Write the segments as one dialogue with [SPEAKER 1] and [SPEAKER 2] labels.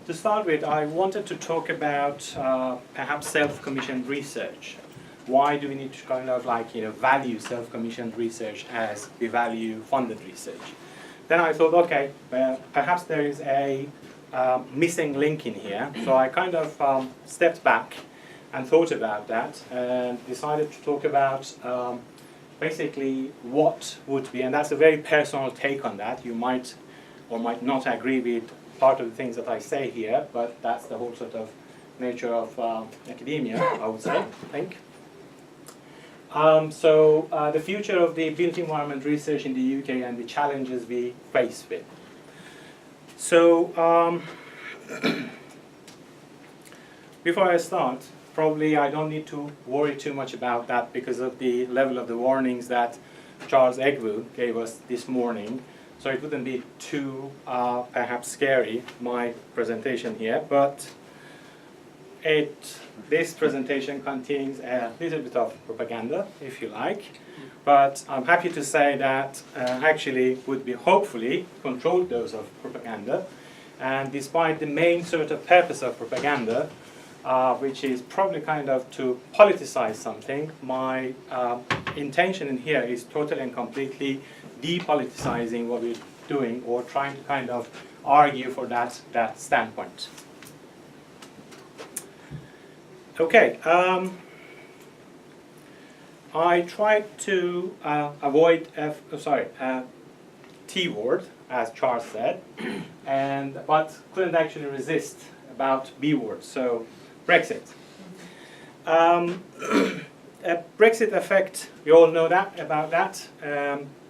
[SPEAKER 1] To start with, I wanted to talk about perhaps self-commissioned research. Why do we need to kind of value self-commissioned research as we value funded research? Then I thought, okay, perhaps there is a missing link in here. So I kind of stepped back and thought about that and decided to talk about basically what would be, and that's a very personal take on that. You might or might not agree with part of the things that I say here, but that's the whole sort of nature of academia, I would say, I think. The future of the built environment research in the UK and the challenges we face with. So, before I start, probably I don't need to worry too much about that because of the level of the warnings that Charles Egwu gave us this morning. So it wouldn't be too perhaps scary, my presentation here, but this presentation contains a little bit of propaganda, if you like, but I'm happy to say that actually would be hopefully controlled dose of propaganda, and despite the main sort of purpose of propaganda, which is probably kind of to politicize something, my intention in here is totally and completely depoliticizing what we're doing or trying to kind of argue for that standpoint. Okay, I tried to avoid T word, as Charles said, but couldn't actually resist about B word, so Brexit. Brexit effect, we all know about that.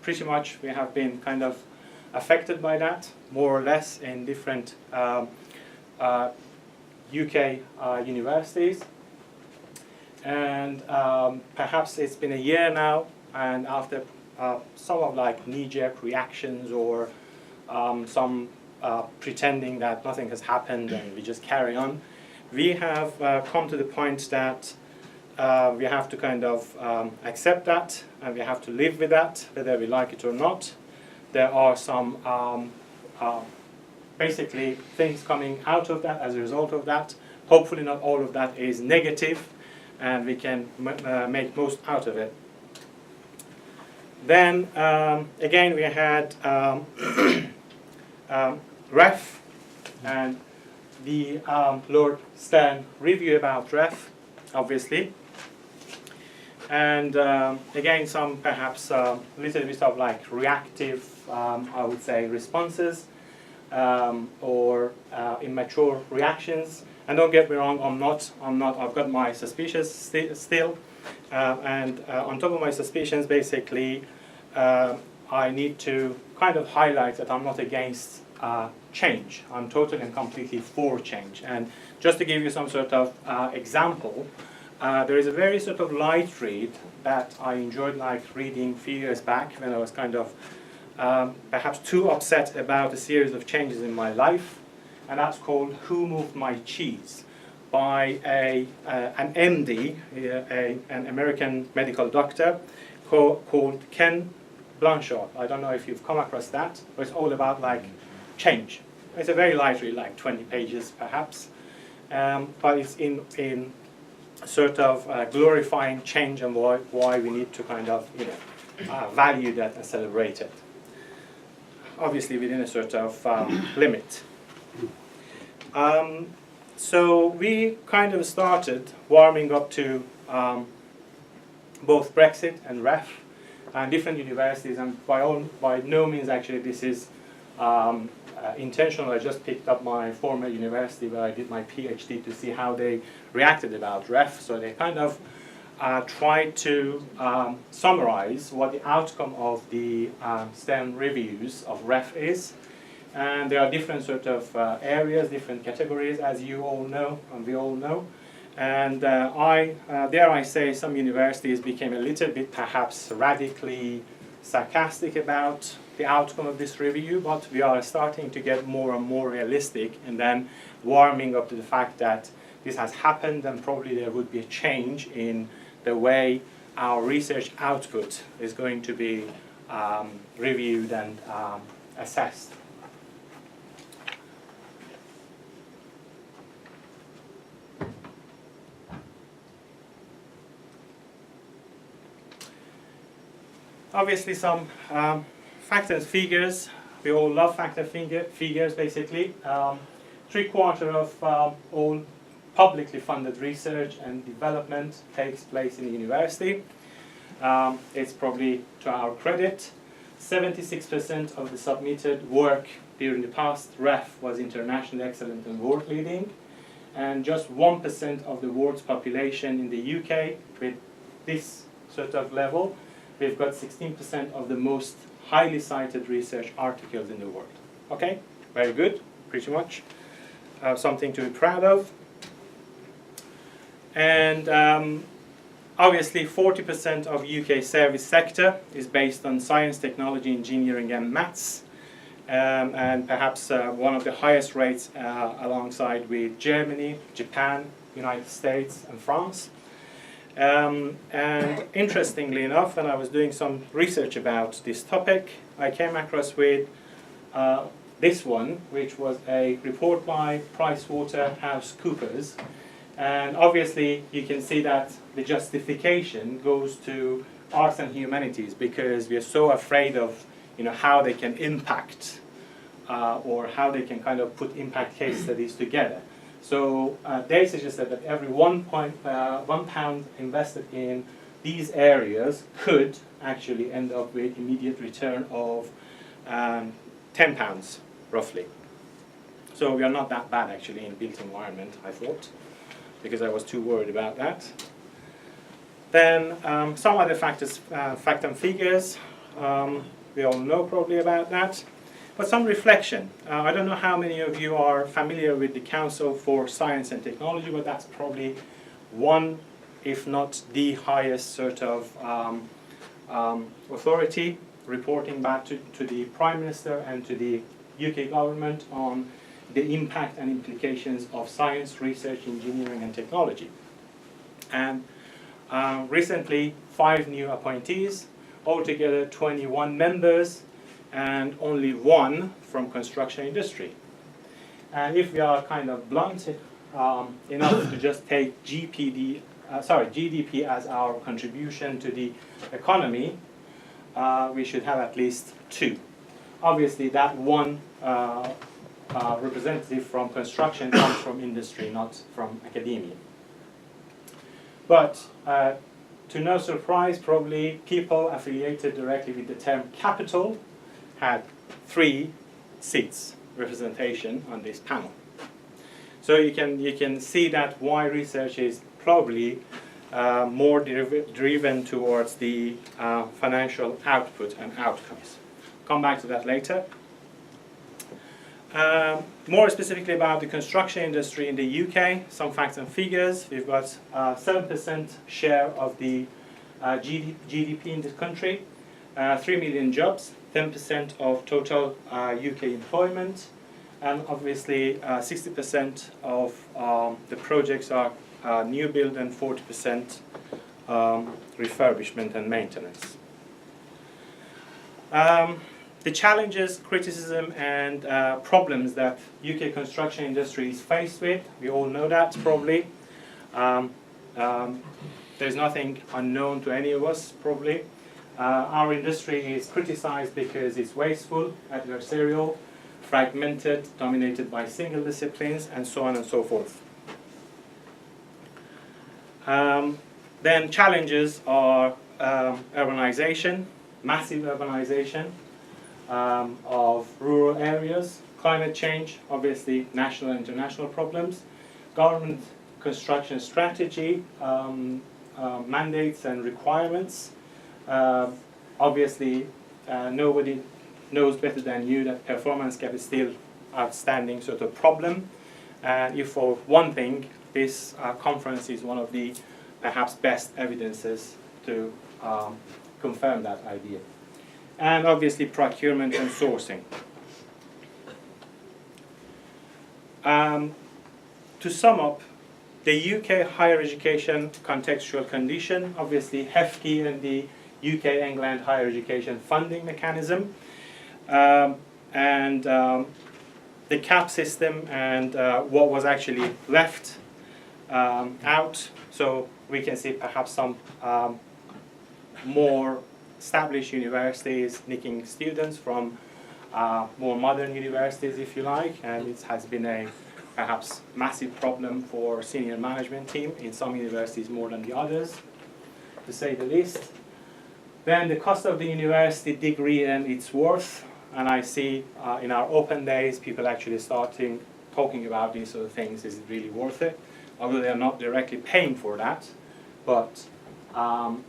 [SPEAKER 1] Pretty much we have been kind of affected by that, more or less, in different UK universities. And perhaps it's been a year now, and after some of knee-jerk reactions or some pretending that nothing has happened and we just carry on, we have come to the point that we have to kind of accept that, and we have to live with that, whether we like it or not. There are some basically things coming out of that as a result of that. Hopefully not all of that is negative, and we can make most out of it. Then again we had REF and the Lord Stern review about REF, obviously. And again, some perhaps little bit of reactive, I would say, responses or immature reactions. And don't get me wrong, I've got my suspicions still. And on top of my suspicions, basically, I need to kind of highlight that I'm not against change. I'm totally and completely for change. And just to give you some sort of example, there is a very sort of light read that I enjoyed reading a few years back when I was kind of perhaps too upset about a series of changes in my life, and that's called Who Moved My Cheese by an MD, an American medical doctor called Ken Blanchard. I don't know if you've come across that, but it's all about change. It's a very light read, 20 pages perhaps, but it's in sort of glorifying change and why we need to kind of value that and celebrate it. Obviously within a sort of limit. So we kind of started warming up to both Brexit and REF and different universities, and by no means actually this is intentional. I just picked up my former university where I did my PhD to see how they reacted about REF. So they kind of tried to summarize what the outcome of the STEM reviews of REF is. And there are different sort of areas, different categories, as you all know, and we all know. And dare I say, some universities became a little bit perhaps radically sarcastic about the outcome of this review, but we are starting to get more and more realistic and then warming up to the fact that this has happened and probably there would be a change in the way our research output is going to be reviewed and assessed. obviously some facts and figures. We all love facts and figures, basically. 3/4 of all publicly funded research and development takes place in the university. It's probably to our credit. 76% of the submitted work during the past REF was internationally excellent and world leading, and just 1% of the world's population in the UK with this sort of level. We've got 16% of the most highly cited research articles in the world. Okay, very good, pretty much. Something to be proud of. And obviously 40% of UK service sector is based on science, technology, engineering and maths. And perhaps one of the highest rates alongside with Germany, Japan, United States and France. And interestingly enough, when I was doing some research about this topic, I came across with this one, which was a report by PricewaterhouseCoopers. And obviously you can see that the justification goes to arts and humanities, because we are so afraid of how they can impact or how they can kind of put impact case studies together. So they suggested that every £1 invested in these areas could actually end up with immediate return of £10 roughly. So we are not that bad actually in built environment, I thought, because I was too worried about that. Then some other factors, fact and figures. We all know probably about that. But some reflection. I don't know how many of you are familiar with the Council for Science and Technology, but that's probably one, if not the highest sort of authority reporting back to the Prime Minister and to the UK government on the impact and implications of science, research, engineering and technology. And recently 5 new appointees, altogether 21 members, and only 1 from construction industry. And if we are kind of blunt enough to just take GDP as our contribution to the economy, we should have at least 2. Obviously that 1 representative from construction comes from industry, not from academia. But to no surprise, probably people affiliated directly with the term capital had 3 seats representation on this panel. So you can see that why research is probably more driven towards the financial output and outcomes. Come back to that later. More specifically about the construction industry in the UK, some facts and figures. We've got 7% share of the GDP in this country, 3 million jobs, 10% of total UK employment, and obviously 60% of the projects are new build and 40% refurbishment and maintenance. The challenges, criticism and problems that UK construction industry is faced with, we all know that probably. There's nothing unknown to any of us probably. Our industry is criticized because it's wasteful, adversarial, fragmented, dominated by single disciplines, and so on and so forth. Then challenges are urbanization, massive urbanization of rural areas, climate change, obviously national and international problems, government construction strategy, mandates and requirements. Obviously, nobody knows better than you that performance gap is still outstanding sort of problem. And if for one thing, this conference is one of the perhaps best evidences to confirm that idea. And obviously procurement and sourcing. To sum up, the UK higher education contextual condition, obviously HEFCE and the UK England higher education funding mechanism, and the cap system and what was actually left out. So we can see perhaps some more established universities nicking students from more modern universities, if you like, and it has been a perhaps massive problem for senior management team in some universities more than the others, to say the least. Then the cost of the university degree and its worth, and I see in our open days people actually talking about these sort of things. Is it really worth it? Although they are not directly paying for that, but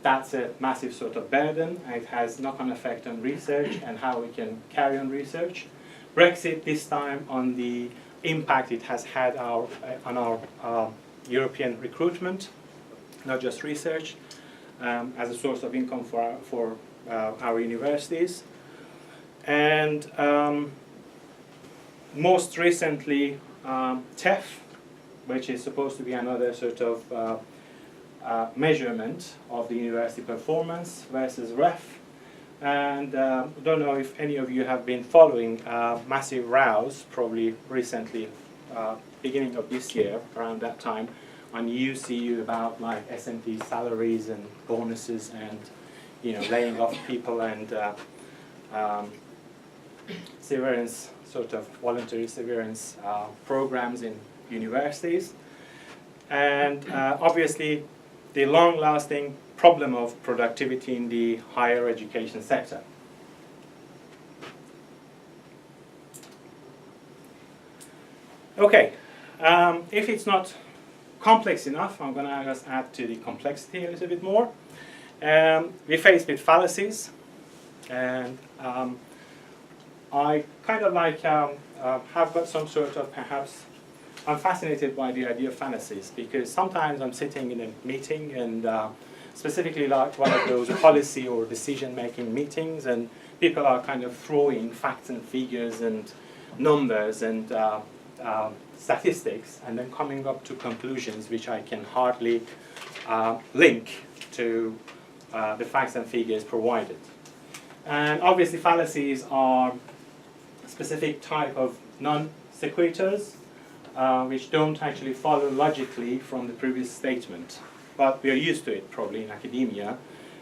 [SPEAKER 1] that's a massive sort of burden, and it has knock-on effect on research and how we can carry on research. Brexit this time, on the impact it has had on our European recruitment, not just research, as a source of income for our universities. And most recently, TEF, which is supposed to be another sort of measurement of the university performance versus REF. And I don't know if any of you have been following massive rows, probably recently, beginning of this year, around that time, on UCU about like S&P salaries and bonuses and laying off people and severance, sort of voluntary severance programs in universities. And obviously the long-lasting problem of productivity in the higher education sector. Okay, if it's not complex enough, I'm going to just add to the complexity a little bit more. We're faced with fallacies, and I kind of like have got some sort of perhaps, I'm fascinated by the idea of fallacies, because sometimes I'm sitting in a meeting and specifically like one of those policy or decision-making meetings, and people are kind of throwing facts and figures and numbers and statistics, and then coming up to conclusions which I can hardly link to the facts and figures provided. And obviously fallacies are a specific type of non-sequiturs which don't actually follow logically from the previous statement. But we are used to it probably in academia,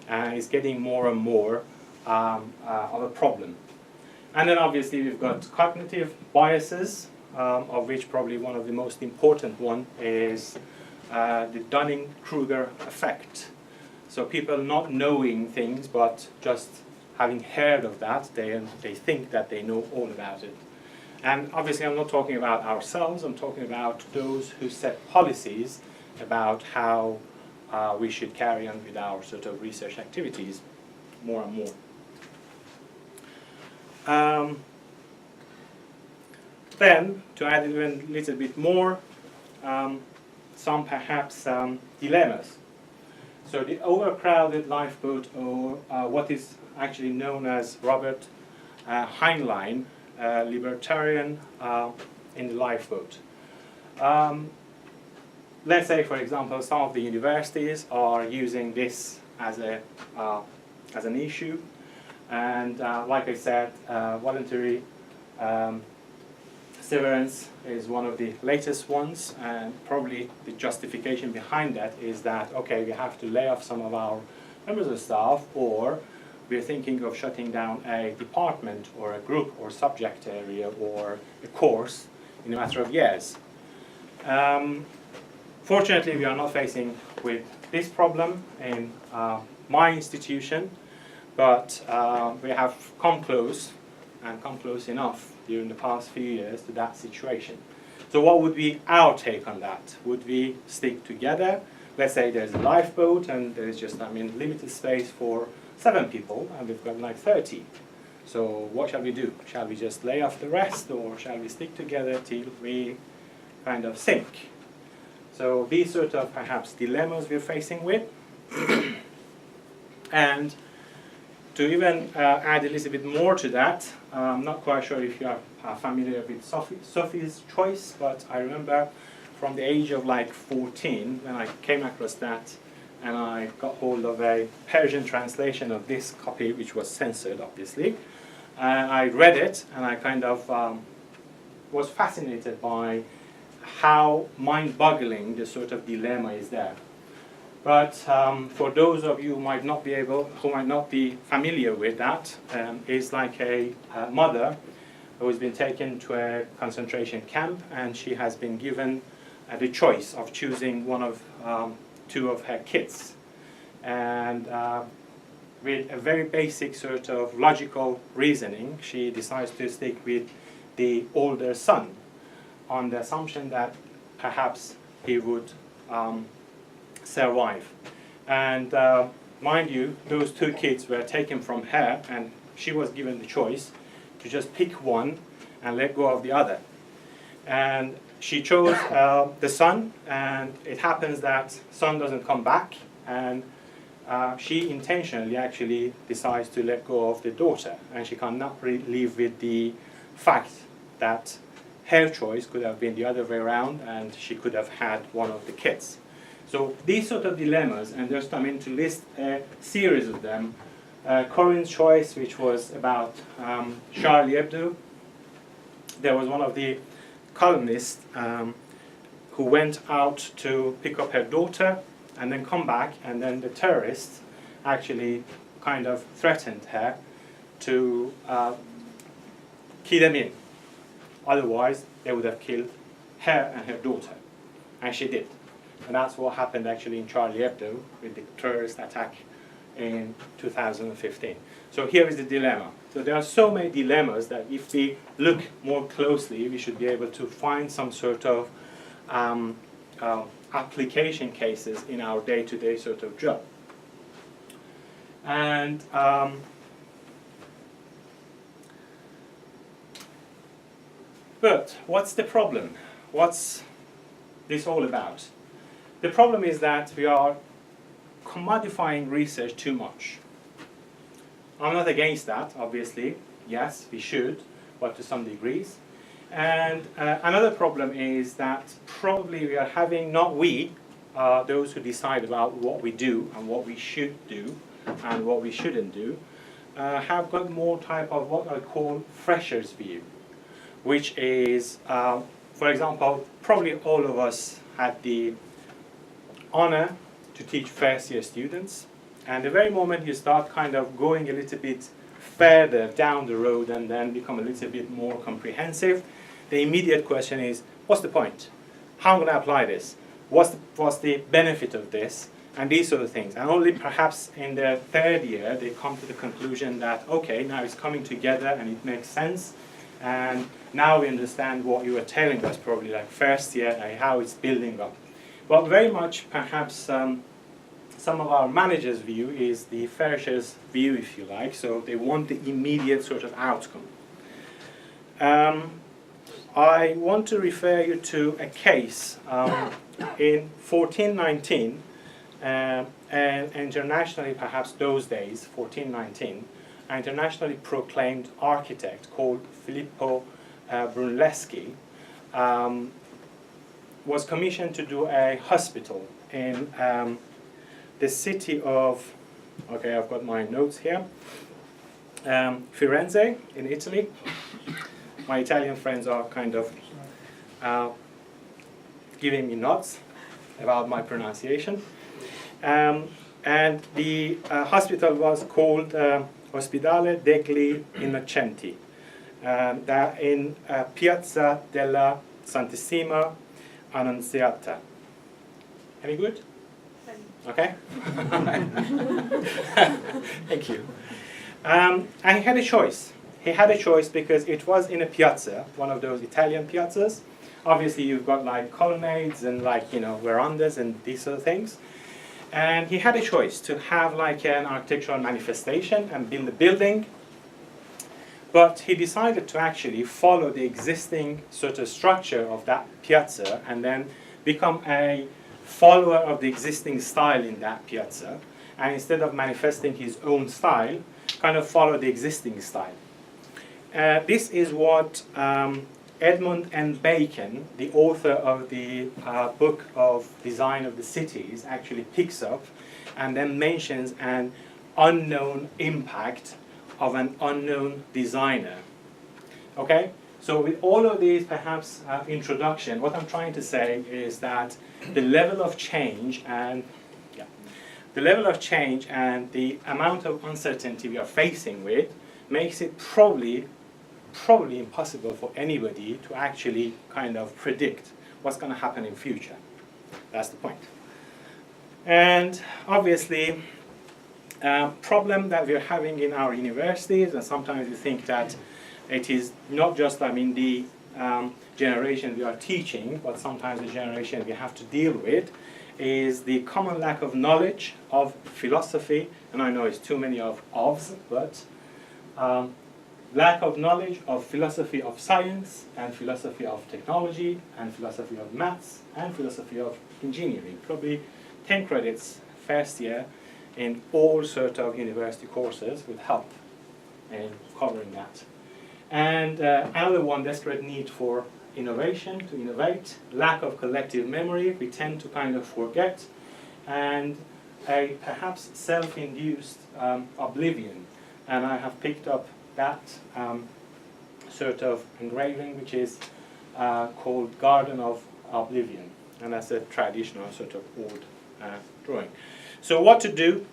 [SPEAKER 1] and it's getting more and more of a problem. And then obviously we've got cognitive biases, of which probably one of the most important one is the Dunning-Kruger effect. So people not knowing things, but just having heard of that, they think that they know all about it. And obviously I'm not talking about ourselves, I'm talking about those who set policies about how we should carry on with our sort of research activities more and more. Then, to add even a little bit more, some perhaps dilemmas. So the overcrowded lifeboat, or what is actually known as Robert Heinlein, libertarian in the lifeboat. Let's say, for example, some of the universities are using this as an issue, and like I said, voluntary severance is one of the latest ones, and probably the justification behind that is that, okay, we have to lay off some of our members of staff, or we're thinking of shutting down a department or a group or subject area or a course in a matter of years. Fortunately, we are not facing with this problem in my institution, but we have come close, and come close enough during the past few years to that situation. So what would be our take on that? Would we stick together? Let's say there's a lifeboat and there's just, limited space for 7 people, and we've got like 30. So what shall we do? Shall we just lay off the rest, or shall we stick together till we kind of sink? So these sort of perhaps dilemmas we're facing with. And to even add a little bit more to that, I'm not quite sure if you are familiar with Sophie's Choice, but I remember from the age of like 14 when I came across that, and I got hold of a Persian translation of this copy, which was censored obviously, and I read it, and I kind of was fascinated by how mind-boggling this sort of dilemma is there. But for those of you who might not be familiar with that, is like a mother who has been taken to a concentration camp, and she has been given the choice of choosing one of two of her kids. And with a very basic sort of logical reasoning, she decides to stick with the older son on the assumption that perhaps he would survive. And mind you, those two kids were taken from her, and she was given the choice to just pick one and let go of the other. And she chose the son, and it happens that son doesn't come back, and she intentionally actually decides to let go of the daughter, and she cannot live with the fact that her choice could have been the other way around, and she could have had one of the kids. So these sort of dilemmas, and just I mean to list a series of them. Corinne's choice, which was about Charlie Hebdo. There was one of the columnists who went out to pick up her daughter and then come back, and then the terrorists actually kind of threatened her to key them in. Otherwise, they would have killed her and her daughter. And she did. And that's what happened actually in Charlie Hebdo with the terrorist attack in 2015. So here is the dilemma. So there are so many dilemmas that if we look more closely, we should be able to find some sort of application cases in our day-to-day sort of job. And but what's the problem? What's this all about? The problem is that we are commodifying research too much. I'm not against that, obviously. Yes, we should, but to some degrees. And another problem is that probably we are having, not we, those who decide about what we do and what we should do and what we shouldn't do, have got more type of what I call fresher's view, which is, for example, probably all of us had the honor to teach first year students, and the very moment you start kind of going a little bit further down the road and then become a little bit more comprehensive, the immediate question is, what's the point? How am I going to apply this? What's the benefit of this? And these sort of things. And only perhaps in their third year they come to the conclusion that, okay, now it's coming together and it makes sense, and now we understand what you were telling us probably like first year and how it's building up. But very much perhaps some of our managers' view is the fresher's view, if you like, so they want the immediate sort of outcome. I want to refer you to a case in 1419, and internationally, perhaps those days, 1419, an internationally proclaimed architect called Filippo Brunelleschi was commissioned to do a hospital in the city of, okay, I've got my notes here, Firenze in Italy. My Italian friends are kind of giving me nods about my pronunciation. And the hospital was called Ospedale degli Innocenti, in Piazza della Santissima Annunziata. Any good? Okay. Thank you. And he had a choice. He had a choice because it was in a piazza, one of those Italian piazzas. Obviously, you've got like colonnades and like, you know, verandas and these sort of things. And he had a choice to have like an architectural manifestation and build a building. But he decided to actually follow the existing sort of structure of that piazza and then become a follower of the existing style in that piazza. And instead of manifesting his own style, kind of follow the existing style. This is what Edmund N. Bacon, the author of the book of Design of the Cities, actually picks up and then mentions an unknown impact of an unknown designer. Okay? So with all of these perhaps introduction, what I'm trying to say is that the level of change and the level of change and the amount of uncertainty we are facing with makes it probably impossible for anybody to actually kind of predict what's going to happen in future. That's the point. And obviously, problem that we're having in our universities, and sometimes we think that it is not just, the generation we are teaching, but sometimes the generation we have to deal with, is the common lack of knowledge of philosophy, and I know it's too many of ofs, but lack of knowledge of philosophy of science, and philosophy of technology, and philosophy of maths, and philosophy of engineering. Probably 10 credits first year in all sort of university courses would help in covering that. And another one, desperate need for innovation, to innovate, lack of collective memory, we tend to kind of forget, and a perhaps self-induced oblivion. And I have picked up that sort of engraving, which is called Garden of Oblivion, and that's a traditional sort of old drawing. So what to do,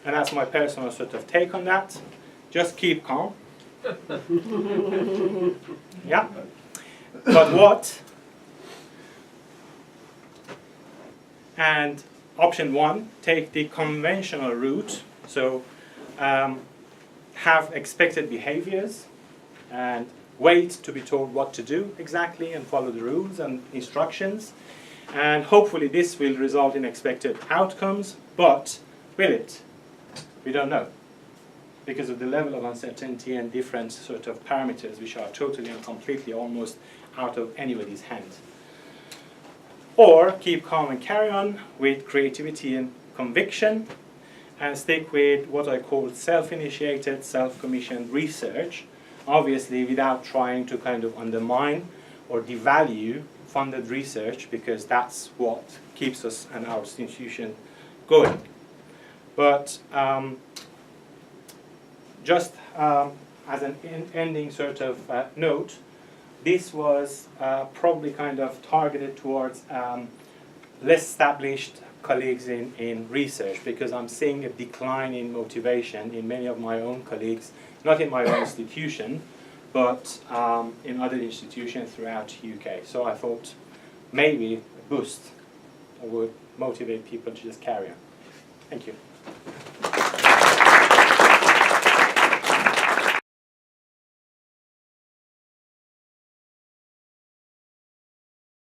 [SPEAKER 1] and that's my personal sort of take on that, just keep calm. Yeah. But what? And option one, take the conventional route. So have expected behaviors and wait to be told what to do exactly and follow the rules and instructions. And hopefully this will result in expected outcomes, but will it? We don't know, because of the level of uncertainty and different sort of parameters which are totally and completely almost out of anybody's hand. Or keep calm and carry on with creativity and conviction, and stick with what I call self-initiated, self-commissioned research, obviously without trying to kind of undermine or devalue funded research, because that's what keeps us and our institution going. But just as an ending sort of note, this was probably kind of targeted towards less established colleagues in research, because I'm seeing a decline in motivation in many of my own colleagues, not in my own institution, but in other institutions throughout UK. So I thought maybe a boost would motivate people to just carry on. Thank you.